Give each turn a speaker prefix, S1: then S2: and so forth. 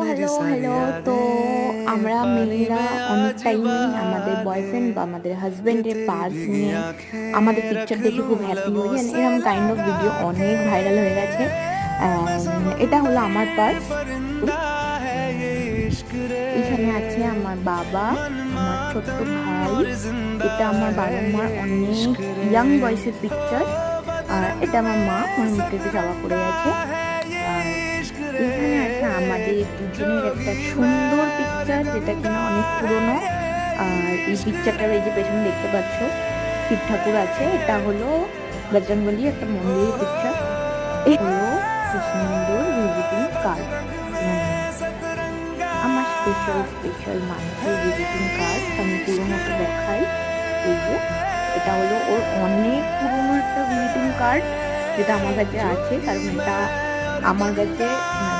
S1: मेरी
S2: হ্যালো,
S1: सारी
S2: হ্যালো। তো
S1: यादें
S2: আমরা
S1: पानी
S2: মেয়েরা
S1: में
S2: অনেক
S1: आज
S2: টাইমই আমাদের
S1: बहाए
S2: বয়ফ্রেন্ড বা আমাদের
S1: कि
S2: হাসব্যান্ডের
S1: तेरी
S2: পার্স
S1: भीगी
S2: নিয়ে আমাদের
S1: आंखें
S2: পিকচার
S1: रख
S2: দেখে
S1: लूं
S2: খুব হ্যাপি হই।
S1: लबों
S2: অ্যান্ড
S1: से
S2: এরকম কাইন্ড অফ ভিডিও অনেক
S1: लगाए
S2: ভাইরাল হয়ে গেছে। এটা হলো আমার পার্স।
S1: परिंदा है ये इश्क रे
S2: এখানে আছে আমার বাবা,
S1: मन
S2: আমার ছোট্ট
S1: मान
S2: ভাই।
S1: और जिंदा
S2: এটা আমার বাবা
S1: है
S2: মার
S1: ये
S2: অনেক
S1: इश्क रे
S2: ইয়াং বয়সের পিকচার। আর এটা
S1: बदरंगा
S2: আমার মা, আমার মুখে একটু চাপা পড়ে আছে।
S1: है ये
S2: আর
S1: इश्क
S2: এখানে আছে আমাদের
S1: रे
S2: দুজনের একটা
S1: जोगी
S2: সুন্দর
S1: मैं
S2: পিকচার, যেটা কিনা
S1: गंगा
S2: অনেক পুরনো।
S1: है
S2: আর
S1: ये
S2: এই
S1: इश्क
S2: পিকচারটার এই যে পেছনে দেখতে পাচ্ছ শিব ঠাকুর আছে, এটা হলো বজরংবলী একটা মন্দিরের পিকচার। এই হলো কি সুন্দর ভিজিটিং কার্ড, মানে আমার স্পেশাল স্পেশাল মানুষের ভিজিটিং কার্ড। আমি পুরোনোটা দেখাই। এই যে এটা হলো ওর অনেক পুরনো একটা ভিজিটিং কার্ড, যেটা আমার কাছে আছে, কারণ এটা আমার কাছে মানে